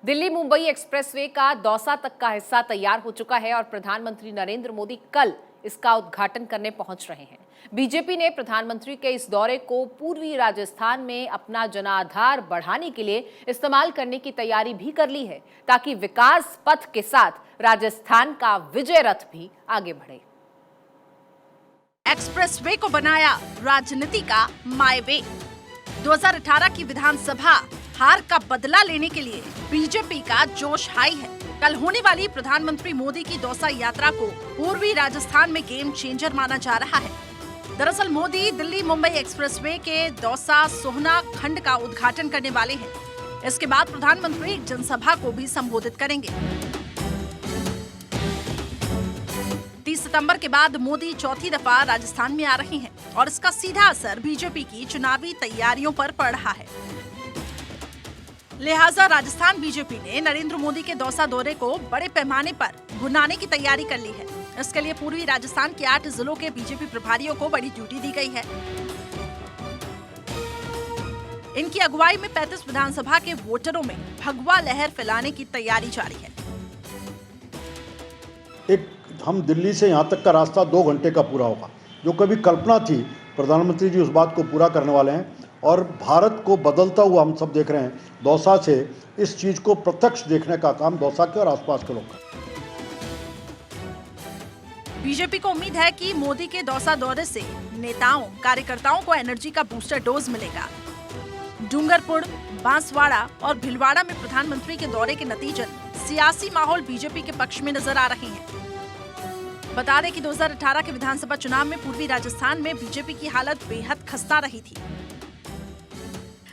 Delhi Mumbai expressway का दौसा तक का हिस्सा तैयार हो चुका है और प्रधानमंत्री नरेंद्र मोदी कल इसका उद्घाटन करने पहुंच रहे हैं। बीजेपी ने प्रधानमंत्री के इस दौरे को पूर्वी राजस्थान में अपना जनाधार बढ़ाने के लिए इस्तेमाल करने की तैयारी भी कर ली है, ताकि विकास पथ के साथ राजस्थान का विजय रथ भी आगे बढ़े। एक्सप्रेसवे को बनाया राजनीति का माय वे। 2018 की विधानसभा हार का बदला लेने के लिए बीजेपी का जोश हाई है। कल होने वाली प्रधानमंत्री मोदी की दौसा यात्रा को पूर्वी राजस्थान में गेम चेंजर माना जा रहा है। दरअसल मोदी दिल्ली मुंबई एक्सप्रेसवे के दौसा सोहना खंड का उद्घाटन करने वाले हैं। इसके बाद प्रधानमंत्री एक जनसभा को भी संबोधित करेंगे। 30 सितंबर के बाद मोदी चौथी दफा राजस्थान में आ रहे हैं और इसका सीधा असर बीजेपी की चुनावी तैयारियों पर पड़ रहा है। लिहाजा राजस्थान बीजेपी ने नरेंद्र मोदी के दौसा दौरे को बड़े पैमाने पर भुनाने की तैयारी कर ली है। इसके लिए पूर्वी राजस्थान के 8 जिलों के बीजेपी प्रभारियों को बड़ी ड्यूटी दी गई है। इनकी अगुवाई में 35 विधानसभा के वोटरों में भगवा लहर फैलाने की तैयारी जारी है। हम दिल्ली से यहाँ तक का रास्ता 2 घंटे का पूरा होगा। जो कभी कल्पना थी, प्रधानमंत्री जी उस बात को पूरा करने वाले हैं और भारत को बदलता हुआ हम सब देख रहे हैं। दौसा से इस चीज को प्रत्यक्ष देखने का काम दौसा के और आसपास के लोग का। बीजेपी को उम्मीद है कि मोदी के दौसा दौरे से नेताओं कार्यकर्ताओं को एनर्जी का बूस्टर डोज मिलेगा। डूंगरपुर, बांसवाड़ा और भीलवाड़ा में प्रधानमंत्री के दौरे के नतीजन सियासी माहौल बीजेपी के पक्ष में नजर आ रहे हैं। बता दें कि 2018 के विधानसभा चुनाव में पूर्वी राजस्थान में बीजेपी की हालत बेहद खस्ता रही थी,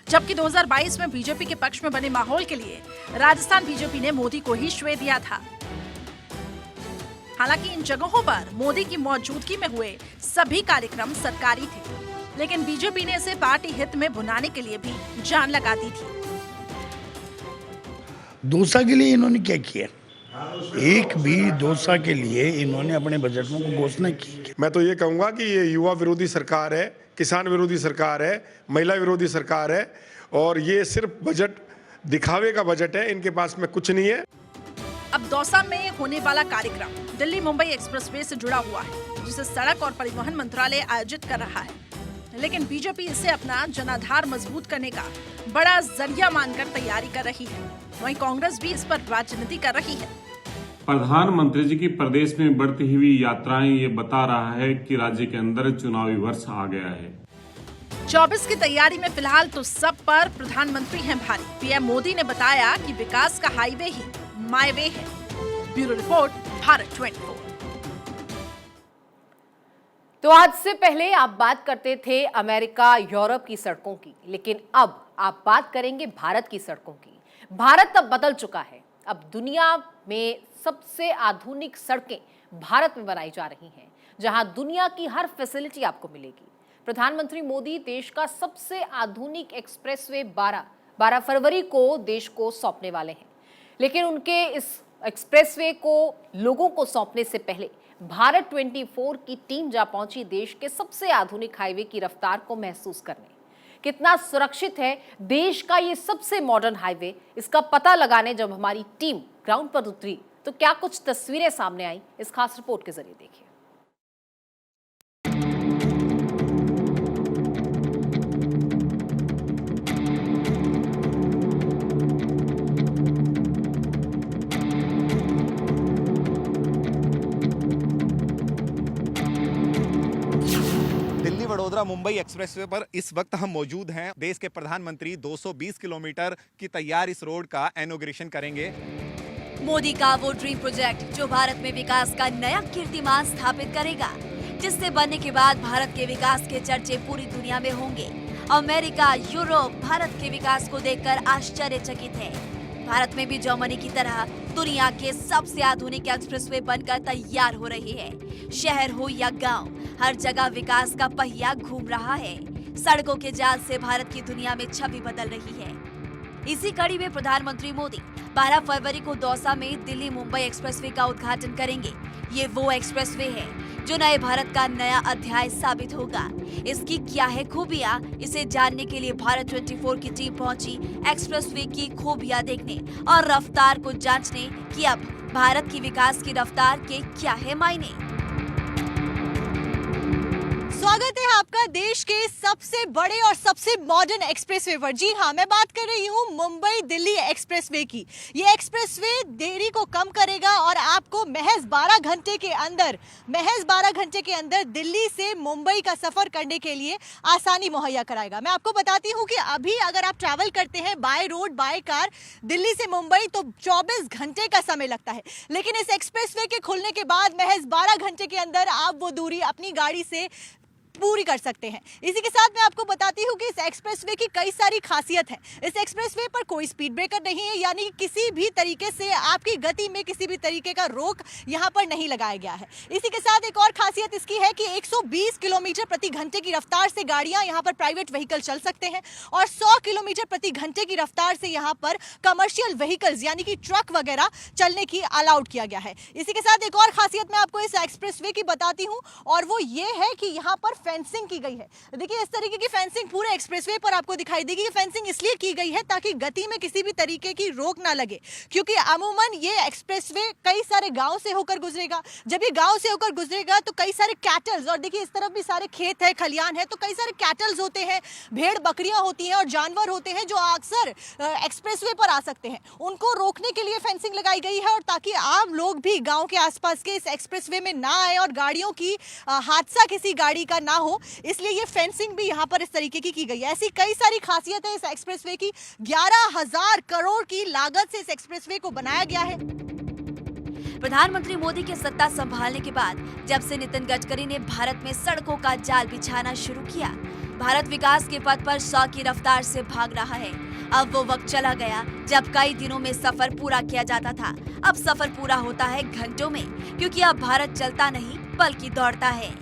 जबकि 2022 में बीजेपी के पक्ष में बने माहौल के लिए राजस्थान बीजेपी ने मोदी को ही श्रेय दिया था। हालांकि इन जगहों पर मोदी की मौजूदगी में हुए सभी कार्यक्रम सरकारी थे, लेकिन बीजेपी ने इसे पार्टी हित में भुनाने के लिए भी जान लगा दी थी। दौसा के लिए इन्होंने क्या किया? एक भी दौसा के लिए इन्होंने अपने बजट में घोषणा की। मैं तो ये कहूँगा कि ये युवा विरोधी सरकार है, किसान विरोधी सरकार है, महिला विरोधी सरकार है और ये सिर्फ बजट दिखावे का बजट है। इनके पास में कुछ नहीं है। अब दौसा में होने वाला कार्यक्रम दिल्ली मुंबई एक्सप्रेसवे से जुड़ा हुआ है, जिसे सड़क और परिवहन मंत्रालय आयोजित कर रहा है, लेकिन बीजेपी इसे अपना जनाधार मजबूत करने का बड़ा जरिया मानकर तैयारी कर रही है। वहीं कांग्रेस भी इस पर राजनीति कर रही है। प्रधानमंत्री जी की प्रदेश में बढ़ती हुई यात्राएं ये बता रहा है कि राज्य के अंदर चुनावी वर्ष आ गया है। 24 की तैयारी में फिलहाल तो सब पर प्रधानमंत्री हैं भारी। पीएम मोदी ने बताया कि विकास का हाईवे ही माय वे है। Bureau report, Bharat 24। तो आज से पहले आप बात करते थे अमेरिका यूरोप की सड़कों की, लेकिन अब आप बात करेंगे भारत की सड़कों की। भारत अब बदल चुका है। अब दुनिया में सबसे आधुनिक सड़कें भारत में बनाई जा रही हैं, जहां दुनिया की हर फैसिलिटी आपको मिलेगी। प्रधानमंत्री मोदी देश का सबसे आधुनिक एक्सप्रेसवे 12 फरवरी को देश को सौंपने वाले हैं, लेकिन उनके इस एक्सप्रेसवे को लोगों को सौंपने से पहले भारत 24 की टीम जा पहुंची देश के सबसे आधुनिक हाईवे की रफ्तार को महसूस करने। कितना सुरक्षित है देश का ये सबसे मॉडर्न हाईवे, इसका पता लगाने जब हमारी टीम ग्राउंड पर उतरी तो क्या कुछ तस्वीरें सामने आई, इस खास रिपोर्ट के जरिए देखिए। दिल्ली वडोदरा मुंबई एक्सप्रेसवे पर इस वक्त हम मौजूद हैं। देश के प्रधानमंत्री 220 किलोमीटर की तैयार इस रोड का इनॉग्रेशन करेंगे। मोदी का वो ड्रीम प्रोजेक्ट जो भारत में विकास का नया कीर्तिमान स्थापित करेगा, जिससे बनने के बाद भारत के विकास के चर्चे पूरी दुनिया में होंगे। अमेरिका, यूरोप भारत के विकास को देखकर आश्चर्यचकित है। भारत में भी जर्मनी की तरह दुनिया के सबसे आधुनिक एक्सप्रेसवे बनकर तैयार हो रही है। शहर हो या गांव, हर जगह विकास का पहिया घूम रहा है। सड़कों के जाल से भारत की दुनिया में छवि बदल रही है। इसी कड़ी में प्रधानमंत्री मोदी 12 फरवरी को दौसा में दिल्ली मुंबई एक्सप्रेसवे का उद्घाटन करेंगे। ये वो एक्सप्रेसवे है जो नए भारत का नया अध्याय साबित होगा। इसकी क्या है खूबियां, इसे जानने के लिए भारत 24 की टीम पहुंची एक्सप्रेसवे की खूबियां देखने और रफ्तार को जांचने कि अब भारत की विकास की रफ्तार के क्या है मायने। स्वागत है आपका देश के सबसे बड़े और सबसे मॉडर्न एक्सप्रेसवे पर। जी हाँ, मैं बात कर रही हूँ मुंबई दिल्ली एक्सप्रेसवे की। ये एक्सप्रेसवे देरी को कम करेगा और आपको महज 12 घंटे के अंदर दिल्ली से मुंबई का सफर करने के लिए आसानी मुहैया कराएगा। मैं आपको बताती हूँ कि अभी अगर आप ट्रैवल करते हैं by road by car Delhi से मुंबई तो 24 घंटे का समय लगता है, लेकिन इस एक्सप्रेसवे के खुलने के बाद महज 12 घंटे के अंदर आप वो दूरी अपनी गाड़ी से पूरी कर सकते हैं। इसी के साथ मैं आपको बताती हूँ कि इस एक्सप्रेसवे की कई सारी खासियत है। इस एक्सप्रेसवे पर कोई स्पीड ब्रेकर नहीं है, यानी किसी भी तरीके से आपकी गति में किसी भी तरीके का रोक यहाँ पर नहीं लगाया गया है। इसी के साथ एक और खासियत इसकी है कि 120 किलोमीटर प्रति घंटे की रफ्तार से गाड़ियाँ यहाँ पर प्राइवेट व्हीकल चल सकते हैं और 100 किलोमीटर प्रति घंटे की रफ्तार से यहाँ पर कमर्शियल व्हीकल्स यानी कि ट्रक वगैरह चलने की अलाउड किया गया है। इसी के साथ एक और खासियत मैं आपको इस एक्सप्रेसवे की बताती हूँ और वो ये है कि यहाँ पर फेंसिंग की गई है। देखिए, इस तरीके की फेंसिंग पूरे एक्सप्रेसवे पर आपको दिखाई देगी। ये फेंसिंग इसलिए की गई है ताकि गति में किसी भी तरीके की रोक ना लगे, क्योंकि अमूमन ये एक्सप्रेसवे कई सारे गांव से होकर गुजरेगा। जब ये गांव से होकर गुजरेगा तो कई सारे कैटल्स, और देखिए इस तरफ भी सारे खेत है, खलियान है, तो कई सारे कैटल्स होते हैं, भेड़ बकरियां होती हैं और जानवर होते हैं जो अक्सर एक्सप्रेसवे पर आ सकते हैं। उनको रोकने के लिए फेंसिंग लगाई गई है और ताकि आम लोग भी गाँव के आसपास के इस एक्सप्रेसवे में ना आए और गाड़ियों की हादसा किसी गाड़ी का ना हो, इसलिए ये फेंसिंग भी यहाँ पर इस तरीके की गई है। ऐसी कई सारी खासियत है इस एक्सप्रेसवे की। 11,000 करोड़ की लागत से इस एक्सप्रेसवे को बनाया गया है। प्रधानमंत्री मोदी के सत्ता संभालने के बाद जब से नितिन गडकरी ने भारत में सड़कों का जाल बिछाना शुरू किया, भारत विकास के पथ पर 100 की रफ्तार से भाग रहा है। अब वो वक्त चला गया जब कई दिनों में सफर पूरा किया जाता था। अब सफर पूरा होता है घंटों में, क्योंकि अब भारत चलता नहीं बल्कि दौड़ता है।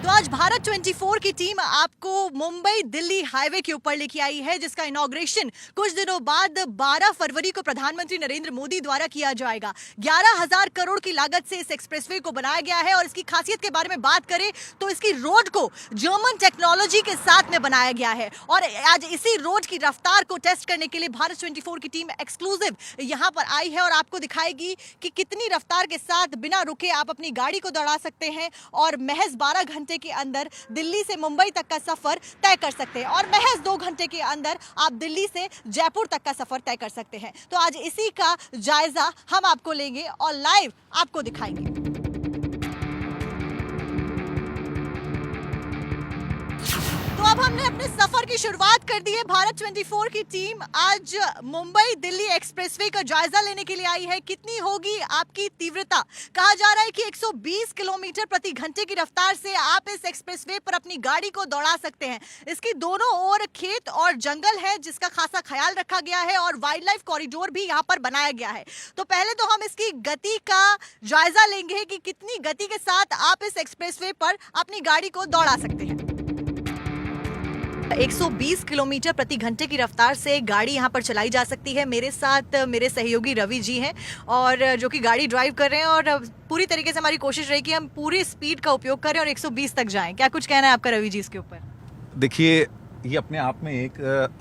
तो आज भारत 24 की टीम आपको मुंबई दिल्ली हाईवे के ऊपर लेके आई है, जिसका इनॉग्रेशन कुछ दिनों बाद 12 फरवरी को प्रधानमंत्री नरेंद्र मोदी द्वारा किया जाएगा। 11,000 करोड़ की लागत से इस एक्सप्रेसवे को बनाया गया है और इसकी खासियत के बारे में बात करें तो इसकी रोड को जर्मन टेक्नोलॉजी के साथ में बनाया गया है और आज इसी रोड की रफ्तार को टेस्ट करने के लिए भारत 24 की टीम एक्सक्लूसिव यहाँ पर आई है और आपको दिखाएगी कि कितनी रफ्तार के साथ बिना रुके आप अपनी गाड़ी को दौड़ा सकते हैं और महज 12 घंटे के अंदर दिल्ली से मुंबई तक का सफर तय कर सकते हैं और महज 2 घंटे के अंदर आप दिल्ली से जयपुर तक का सफर तय कर सकते हैं। तो आज इसी का जायजा हम आपको लेंगे और लाइव आपको दिखाएंगे। तो अब हमने अपने सफर की शुरुआत कर दी है। भारत 24 की टीम आज मुंबई दिल्ली एक्सप्रेसवे का जायजा लेने के लिए आई है। कितनी होगी आपकी तीव्रता? कहा जा रहा है कि 120 किलोमीटर प्रति घंटे की रफ्तार से आप इस एक्सप्रेसवे पर अपनी गाड़ी को दौड़ा सकते हैं। इसकी दोनों ओर खेत और जंगल है जिसका खासा ख्याल रखा गया है और वाइल्ड लाइफ कॉरिडोर भी यहाँ पर बनाया गया है। तो पहले तो हम इसकी गति का जायजा लेंगे कि कितनी गति के साथ आप इस एक्सप्रेसवे पर अपनी गाड़ी को दौड़ा सकते हैं। 120 किलोमीटर प्रति घंटे की रफ्तार से गाड़ी यहाँ पर चलाई जा सकती है। मेरे साथ मेरे सहयोगी रवि जी हैं और जो कि गाड़ी ड्राइव कर रहे हैं और पूरी तरीके से हमारी कोशिश रही कि हम पूरी स्पीड का उपयोग करें और 120 तक जाएं। क्या कुछ कहना है आपका रवि जी इसके ऊपर? देखिए, ये अपने आप में एक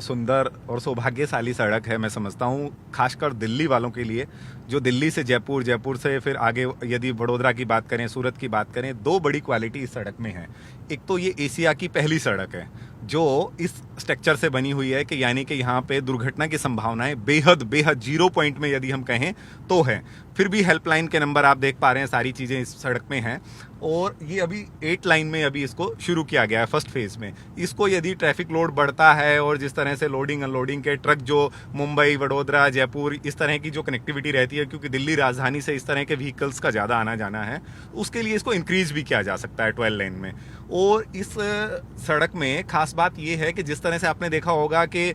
सुंदर और सौभाग्यशाली सड़क है, मैं समझता हूँ, खासकर दिल्ली वालों के लिए, जो दिल्ली से जयपुर, जयपुर से फिर आगे यदि वडोदरा की बात करें, सूरत की बात करें, 2 बड़ी क्वालिटी इस सड़क में है। एक तो ये एशिया की पहली सड़क है जो इस स्ट्रक्चर से बनी हुई है कि यानी कि यहाँ पे दुर्घटना की संभावनाएं बेहद 0 पॉइंट में यदि हम कहें तो है। फिर भी हेल्पलाइन के नंबर आप देख पा रहे हैं, सारी चीज़ें इस सड़क में हैं और ये अभी 8 लाइन में अभी इसको शुरू किया गया है फर्स्ट फेज में। इसको यदि ट्रैफिक लोड बढ़ता है और जिस तरह से लोडिंग अनलोडिंग के ट्रक जो मुंबई, वडोदरा, जयपुर इस तरह की जो कनेक्टिविटी रहती है, क्योंकि दिल्ली राजधानी से इस तरह के व्हीकल्स का ज़्यादा आना जाना है, उसके लिए इसको इंक्रीज भी किया जा सकता है 12 लेन में। और इस सड़क में खास बात यह है कि जिस तरह से आपने देखा होगा कि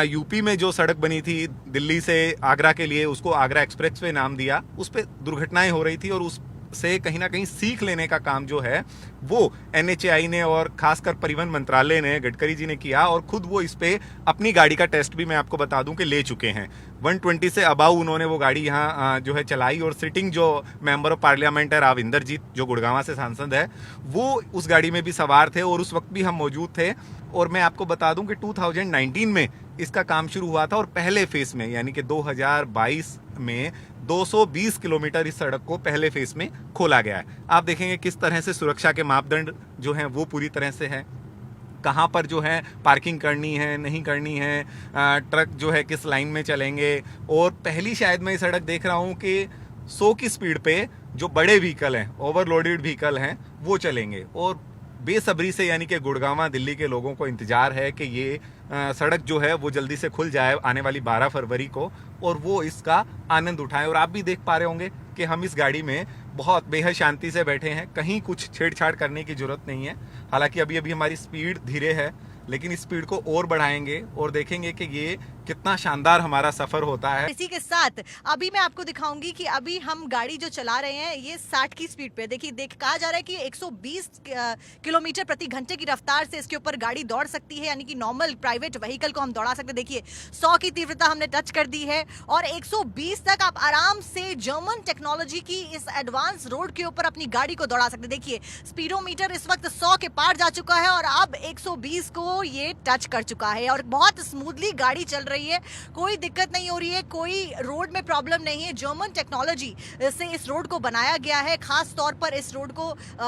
यूपी में जो सड़क बनी थी दिल्ली से आगरा के लिए, उसको आगरा एक्सप्रेसवे नाम दिया, उस पर दुर्घटनाएं हो रही थी और उस से कहीं ना कहीं सीख लेने का काम जो है वो NHAI ने और खासकर परिवहन मंत्रालय ने, गडकरी जी ने किया और खुद वो इस पे अपनी गाड़ी का टेस्ट भी मैं आपको बता दूं कि ले चुके हैं। 120 से अबाउ उन्होंने वो गाड़ी यहाँ जो है चलाई, और सिटिंग जो मेंबर ऑफ पार्लियामेंट है राविंदरजीत, जो गुड़गांव से सांसद है, वो उस गाड़ी में भी सवार थे और उस वक्त भी हम मौजूद थे। और मैं आपको बता दूं कि 2019 में इसका काम शुरू हुआ था और पहले फेस में यानी कि 2022 में 220 किलोमीटर इस सड़क को पहले फेस में खोला गया है। आप देखेंगे किस तरह से सुरक्षा के मापदंड जो हैं वो पूरी तरह से है, कहाँ पर जो है पार्किंग करनी है नहीं करनी है, ट्रक जो है किस लाइन में चलेंगे। और पहली शायद मैं ये सड़क देख रहा हूँ कि 100 की स्पीड पे जो बड़े व्हीकल हैं, ओवरलोडेड व्हीकल हैं, वो चलेंगे। और बेसब्री से यानी कि गुड़गांव दिल्ली के लोगों को इंतजार है कि ये सड़क जो है वो जल्दी से खुल जाए आने वाली 12 फरवरी को, और वो इसका आनंद उठाएं। और आप भी देख पा रहे होंगे कि हम इस गाड़ी में बहुत बेहद शांति से बैठे हैं, कहीं कुछ छेड़छाड़ करने की जरूरत नहीं है। हालांकि अभी अभी हमारी स्पीड धीरे है, लेकिन इस स्पीड को और बढ़ाएंगे और देखेंगे कि ये कितना शानदार हमारा सफर होता है। इसी के साथ अभी मैं आपको दिखाऊंगी कि अभी हम गाड़ी जो चला रहे हैं ये 60 की स्पीड पे, देखिए कहा जा रहा है कि 120 किलोमीटर प्रति घंटे की रफ्तार से इसके ऊपर गाड़ी दौड़ सकती है, यानी कि नॉर्मल प्राइवेट व्हीकल को हम दौड़ा सकते हैं। देखिए 100 की तीव्रता हमने टच कर दी है और 120 तक आप आराम से जर्मन टेक्नोलॉजी की इस एडवांस रोड के ऊपर अपनी गाड़ी को दौड़ा सकते हैं। देखिए स्पीडोमीटर इस वक्त 100 के पार जा चुका है और अब 120 को ये टच कर चुका है और बहुत स्मूथली गाड़ी चल रही है, कोई दिक्कत नहीं हो रही है, कोई रोड में प्रॉब्लम नहीं है। जर्मन टेक्नोलॉजी से इस रोड को बनाया गया है, खास तौर पर इस रोड को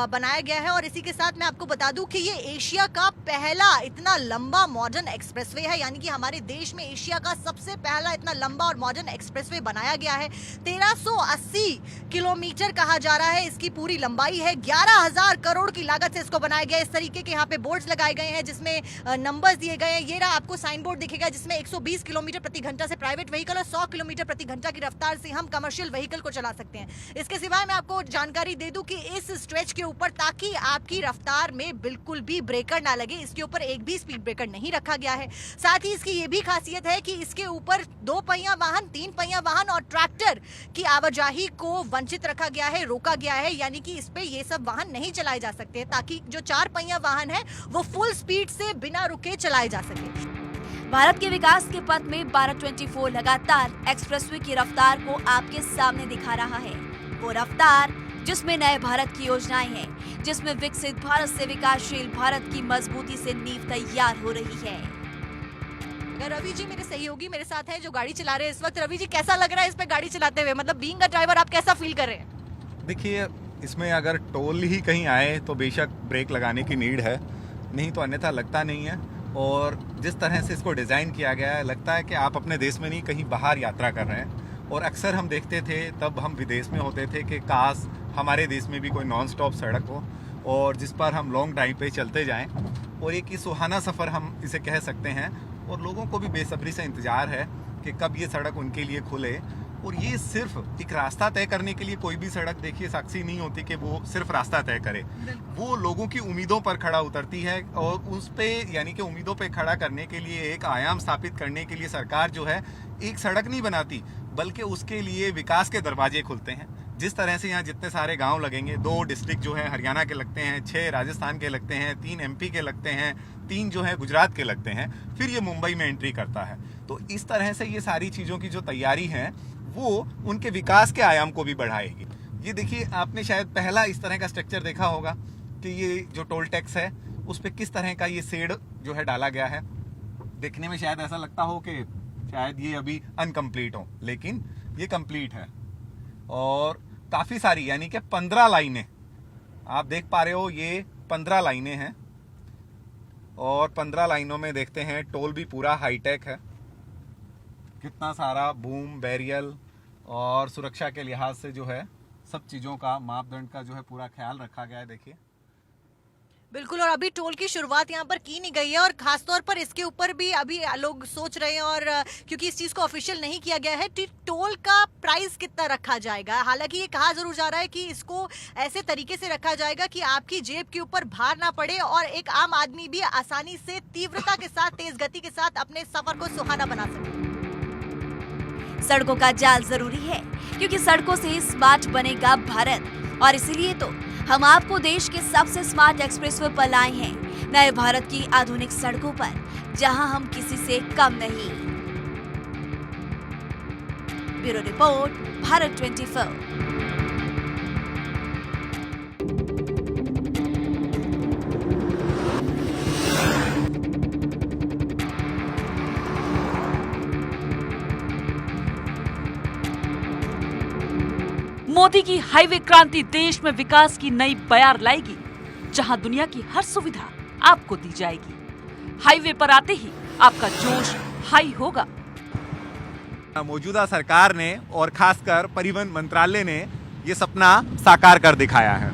बनाया गया है। और इसी के साथ मैं आपको बता दूं कि ये एशिया का पहला इतना लंबा मॉडर्न एक्सप्रेसवे है, यानी कि हमारे देश में एशिया का सबसे पहला इतना लंबा और मॉडर्न एक्सप्रेसवे बनाया गया है। 1380 किलोमीटर कहा जा रहा है इसकी पूरी लंबाई है। 11,000 करोड़ की लागत से इसको बनाया गया। इस तरीके के यहाँ पे बोर्ड्स लगाए गए हैं जिसमें नंबर्स दिए गए हैं। ये रहा आपको साइन बोर्ड दिखेगा जिसमें 120 किलोमीटर प्रति घंटा से प्राइवेट व्हीकल और 100 किलोमीटर प्रति घंटा की रफ्तार से हम कमर्शियल व्हीकल को चला सकते हैं। इसके सिवाय मैं आपको जानकारी दे दूं कि इस स्ट्रेच के ऊपर, ताकि आपकी रफ्तार में बिल्कुल भी ब्रेकर ना लगे, इसके ऊपर एक भी स्पीड ब्रेकर नहीं रखा गया है। साथ ही इसकी ये भी खासियत है कि इसके ऊपर 2 पहिया वाहन, 3 पहिया वाहन और ट्रैक्टर की आवाजाही को वंचित रखा गया है, रोका गया है, यानी कि इस पे ये सब वाहन नहीं चलाए जा सकते, ताकि जो 4 पहिया वाहन है वो फुल स्पीड से बिना रुके चलाए जा सके। भारत के विकास के पथ में भारत 24 लगातार एक्सप्रेसवे की रफ्तार को आपके सामने दिखा रहा है। वो रफ्तार जिसमें नए भारत की योजनाएं हैं, जिसमें विकसित भारत से विकासशील भारत की मजबूती से नींव तैयार हो रही है। रवि जी मेरे सहयोगी मेरे साथ हैं जो गाड़ी चला रहे हैं इस वक्त। रवि जी कैसा लग रहा है इस पे गाड़ी चलाते हुए, मतलब बीइंग अ ड्राइवर आप कैसा फील कर रहे हैं? देखिए इसमें अगर टोल ही कहीं आए तो बेशक ब्रेक लगाने की नीड है, नहीं तो अन्यथा लगता नहीं है। और जिस तरह से इसको डिज़ाइन किया गया है, लगता है कि आप अपने देश में नहीं कहीं बाहर यात्रा कर रहे हैं। और अक्सर हम देखते थे तब हम विदेश में होते थे कि काश हमारे देश में भी कोई नॉन स्टॉप सड़क हो और जिस पर हम लॉन्ग ड्राइव पे चलते जाएं, और एक ही सुहाना सफ़र हम इसे कह सकते हैं। और लोगों को भी बेसब्री से इंतज़ार है कि कब ये सड़क उनके लिए खुले। और ये सिर्फ एक रास्ता तय करने के लिए, कोई भी सड़क देखिए साक्षी नहीं होती कि वो सिर्फ रास्ता तय करे, वो लोगों की उम्मीदों पर खड़ा उतरती है। और उस पे यानी कि उम्मीदों पे खड़ा करने के लिए, एक आयाम स्थापित करने के लिए सरकार जो है एक सड़क नहीं बनाती, बल्कि उसके लिए विकास के दरवाजे खुलते हैं। जिस तरह से यहाँ जितने सारे गांव लगेंगे, 2 डिस्ट्रिक्ट जो है हरियाणा के लगते हैं, 6 राजस्थान के लगते हैं, 3 MP के लगते हैं, 3 जो है गुजरात के लगते हैं, फिर ये मुंबई में एंट्री करता है। तो इस तरह से ये सारी चीज़ों की जो तैयारी है वो उनके विकास के आयाम को भी बढ़ाएगी। ये देखिए आपने शायद पहला इस तरह का स्ट्रक्चर देखा होगा कि ये जो टोल टैक्स है उस पर किस तरह का ये शेड जो है डाला गया है। देखने में शायद ऐसा लगता हो कि शायद ये अभी अनकम्प्लीट हो, लेकिन ये कंप्लीट है। और काफ़ी सारी यानी कि 15 लाइनें आप देख पा रहे हो, ये 15 लाइनें हैं। और 15 लाइनों में देखते हैं टोल भी पूरा हाईटेक है, कितना सारा बूम बैरियल और सुरक्षा के लिहाज से जो है सब चीज़ों का मापदंड का जो है पूरा ख्याल रखा गया है। देखिए बिल्कुल, और अभी टोल की शुरुआत यहाँ पर की नहीं गई है और खासतौर पर इसके ऊपर भी अभी लोग सोच रहे हैं, और क्योंकि इस चीज़ को ऑफिशियल नहीं किया गया है, टोल का प्राइस कितना रखा जाएगा। हालांकि ये कहा जरूर जा रहा है कि इसको ऐसे तरीके से रखा जाएगा कि आपकी जेब के ऊपर भार ना पड़े और एक आम आदमी भी आसानी से तीव्रता के साथ, तेज गति के साथ अपने सफर को सुहाना बना सके। सड़कों का जाल जरूरी है क्योंकि सड़कों से ही स्मार्ट बनेगा भारत, और इसीलिए तो हम आपको देश के सबसे स्मार्ट एक्सप्रेसवे पर लाए हैं, नए भारत की आधुनिक सड़कों पर, जहां हम किसी से कम नहीं। Bureau report, Bharat 24। मोदी की हाईवे क्रांति देश में विकास की नई बयार लाएगी, जहां दुनिया की हर सुविधा आपको दी जाएगी। हाईवे पर आते ही आपका जोश हाई होगा। मौजूदा सरकार ने और खासकर परिवहन मंत्रालय ने ये सपना साकार कर दिखाया है।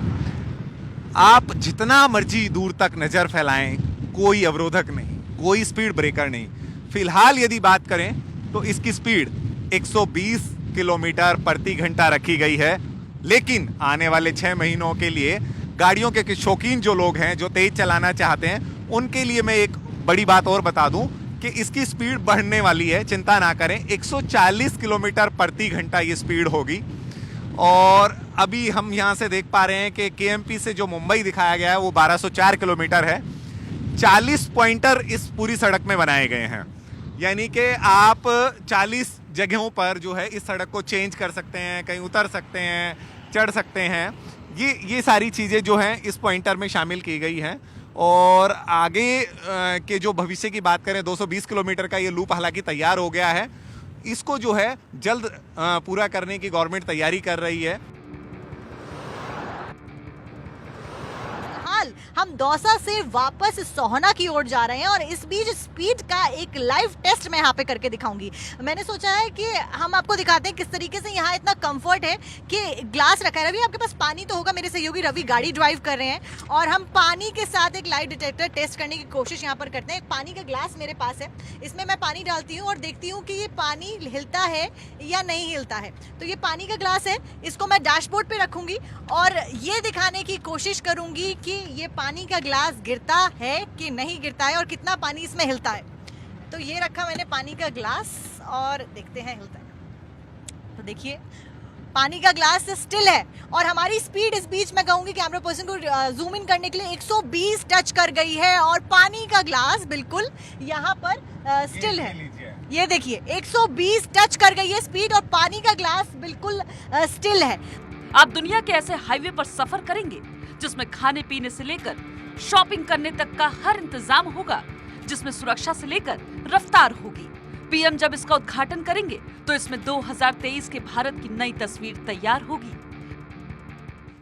आप जितना मर्जी दूर तक नजर फैलाएं, कोई अवरोधक नहीं, कोई स्पीड ब्रेकर नहीं। फिलहाल यदि बात करें तो इसकी स्पीड 120 किलोमीटर प्रति घंटा रखी गई है, लेकिन आने वाले 6 महीनों के लिए गाड़ियों के शौकीन जो लोग हैं, जो तेज चलाना चाहते हैं, उनके लिए मैं एक बड़ी बात और बता दूं कि इसकी स्पीड बढ़ने वाली है। चिंता ना करें, 140 किलोमीटर प्रति घंटा ये स्पीड होगी। और अभी हम यहाँ से देख पा रहे हैं कि केएमपी से जो मुंबई दिखाया गया है वो 1204 किलोमीटर है। 40 पॉइंटर इस पूरी सड़क में बनाए गए हैं, यानी कि आप 40 जगहों पर जो है इस सड़क को चेंज कर सकते हैं, कहीं उतर सकते हैं, चढ़ सकते हैं। ये सारी चीज़ें जो हैं इस पॉइंटर में शामिल की गई हैं। और आगे के जो भविष्य की बात करें, 220 किलोमीटर का ये लूप हालांकि तैयार हो गया है। इसको जो है जल्द पूरा करने की गवर्नमेंट तैयारी कर रही है। हम दौसा से वापस सोहना की ओर जा रहे हैं और इस बीच स्पीड का एक लाइव टेस्ट मैं यहाँ पे करके दिखाऊंगी। मैंने सोचा है कि हम आपको दिखाते हैं किस तरीके से यहाँ इतना कंफर्ट है कि ग्लास रखा है। रवि, आपके पास पानी तो होगा, मेरे सहयोगी रवि गाड़ी ड्राइव कर रहे हैं और हम पानी के साथ एक लाइव डिटेक्टर टेस्ट करने की कोशिश यहाँ पर करते हैं। एक पानी का ग्लास मेरे पास है, इसमें मैं पानी डालती हूँ और देखती हूँ कि ये पानी हिलता है या नहीं हिलता है। तो ये पानी का ग्लास है, इसको मैं डैशबोर्ड पे रखूंगी और ये दिखाने की कोशिश करूंगी कि ये पानी का ग्लास गिरता है कि नहीं गिरता है और कितना पानी इसमें हिलता है। तो ये रखा मैंने पानी का ग्लास और देखते हैं हिलता है। तो देखिए पानी का ग्लास स्टिल है और हमारी स्पीड इस बीच में कहूंगी कैमरा पर्सन को जूम इन करने के लिए 120 टच कर गई है और पानी का ग्लास बिल्कुल यहाँ पर स्टिल है। ये देखिए 120 टच कर गई है स्पीड और पानी का ग्लास बिल्कुल स्टिल है। आप दुनिया के ऐसे हाईवे पर सफर करेंगे जिसमें खाने पीने से लेकर शॉपिंग करने तक का हर इंतजाम होगा, जिसमें सुरक्षा से लेकर रफ्तार होगी। पीएम जब इसका उद्घाटन करेंगे तो इसमें 2023 के भारत की नई तस्वीर तैयार होगी।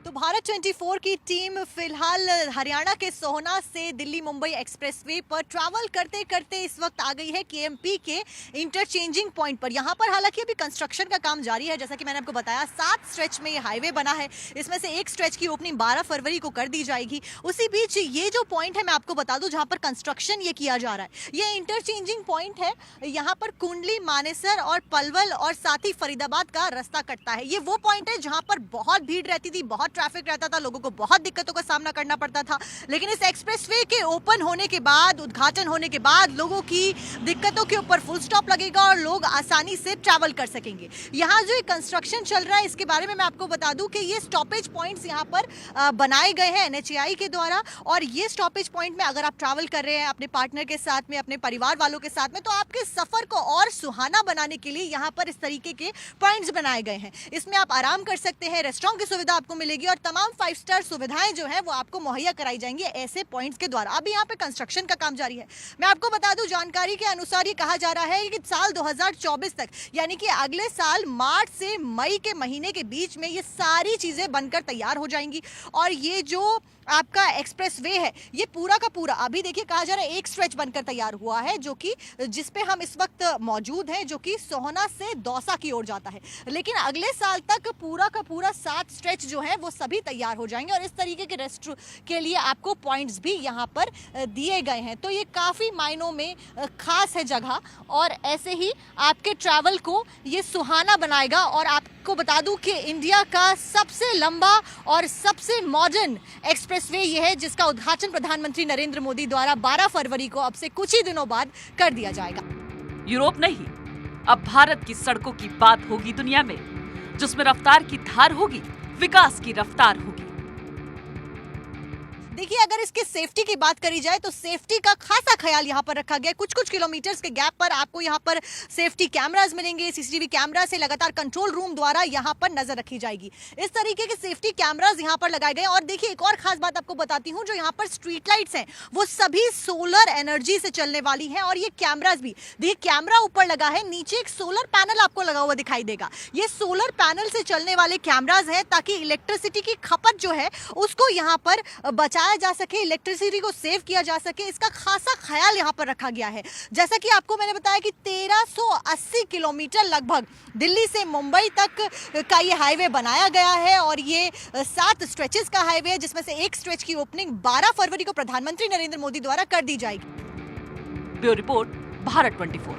तो भारत 24 की टीम फिलहाल हरियाणा के सोहना से दिल्ली मुंबई एक्सप्रेसवे पर ट्रैवल करते करते इस वक्त आ गई है केएमपी के इंटरचेंजिंग पॉइंट पर। यहाँ पर हालांकि अभी कंस्ट्रक्शन का काम जारी है, जैसा कि मैंने आपको बताया 7 स्ट्रेच में ये हाईवे बना है। इसमें से एक स्ट्रेच की ओपनिंग 12 फरवरी को कर दी जाएगी। उसी बीच ये जो पॉइंट है मैं आपको बता दूं जहाँ पर कंस्ट्रक्शन ये किया जा रहा है, ये इंटरचेंजिंग पॉइंट है। यहाँ पर कुंडली, मानेसर और पलवल और साथ ही फरीदाबाद का रास्ता कटता है। ये वो पॉइंट है जहाँ पर बहुत भीड़ रहती थी, बहुत ट्रैफिक रहता था, लोगों को बहुत दिक्कतों का सामना करना पड़ता था। लेकिन इस एक्सप्रेसवे के ओपन होने के बाद, उद्घाटन होने के बाद लोगों की दिक्कतों के ऊपर फुल स्टॉप लगेगा और लोग आसानी से ट्रैवल कर सकेंगे। यहाँ जो कंस्ट्रक्शन चल रहा है इसके बारे में मैं आपको बता दूं कि ये स्टॉपेज पॉइंट्स यहाँ पर बनाए गए हैं NHAI के द्वारा। और ये स्टॉपेज पॉइंट में अगर आप ट्रैवल कर रहे हैं अपने पार्टनर के साथ में, अपने परिवार वालों के साथ में, तो आपके सफर को और सुहाना बनाने के लिए यहाँ पर इस तरीके के पॉइंट्स बनाए गए हैं। इसमें आप आराम कर सकते हैं, रेस्टोरेंट की सुविधा आपको मिलेगी और तमाम 5 स्टार सुविधाएं जो है वो आपको मुहैया कराई जाएंगी ऐसे पॉइंट्स के द्वारा। अभी यहाँ पे कंस्ट्रक्शन का काम जारी है। मैं आपको बता दूं, जानकारी के अनुसार ये कहा जा रहा है कि साल 2024 तक, यानी कि अगले साल मार्च से मई के महीने के बीच में ये सारी चीजें बनकर तैयार हो जाएंगी। और ये जो आपका एक्सप्रेसवे है ये पूरा का पूरा, अभी देखिए कहा जा रहा है एक स्ट्रेच बनकर तैयार हुआ है, जो कि जिस पे हम इस वक्त मौजूद हैं, जो कि सोहना से दौसा की ओर जाता है। लेकिन अगले साल तक पूरा का पूरा 7 स्ट्रेच जो है वो सभी तैयार हो जाएंगे और इस तरीके के रेस्ट के लिए आपको पॉइंट्स भी यहाँ पर दिए गए हैं। तो ये काफ़ी मायनों में खास है जगह और ऐसे ही आपके ट्रैवल को ये सुहाना बनाएगा। और आपको बता दूं कि इंडिया का सबसे लंबा और सबसे मॉडर्न एक्सप्रेसवे ये है, जिसका उद्घाटन प्रधानमंत्री नरेंद्र मोदी द्वारा 12 फरवरी को अब से कुछ ही दिनों बाद कर दिया जाएगा। यूरोप नहीं, अब भारत की सड़कों की बात होगी दुनिया में, जिसमें रफ्तार की धार होगी, विकास की रफ्तार होगी। देखिए, अगर इसके सेफ्टी की बात करी जाए तो सेफ्टी का खासा ख्याल यहाँ पर रखा गया है। कुछ किलोमीटर्स के गैप पर आपको यहाँ पर सेफ्टी कैमरास मिलेंगे। सीसीटीवी कैमरा से लगातार कंट्रोल रूम द्वारा यहाँ पर नजर रखी जाएगी। इस तरीके के सेफ्टी कैमरास यहाँ पर लगाए गए। और देखिए, एक और खास बात आपको बताती हूँ, जो यहाँ पर स्ट्रीट लाइट्स हैं वो सभी सोलर एनर्जी से चलने वाली हैं। और ये कैमरास भी, देखिए कैमरा ऊपर लगा है, नीचे एक सोलर पैनल आपको लगा हुआ दिखाई देगा। ये सोलर पैनल से चलने वाले कैमरास हैं ताकि इलेक्ट्रिसिटी की खपत जो है उसको यहाँ पर बचाया जा सके, इलेक्ट्रिसिटी को सेव किया जा सके। इसका खासा ख्याल यहाँ पर रखा गया है। जैसा कि आपको मैंने बताया कि 1380 किलोमीटर लगभग दिल्ली से मुंबई तक का ये हाईवे बनाया गया है। और ये 7 स्ट्रेचेस का हाईवे है, जिसमें से एक स्ट्रेच की ओपनिंग 12 फरवरी को प्रधानमंत्री नरेंद्र मोदी द्वारा कर दी जाएगी। Bureau report, Bharat 24।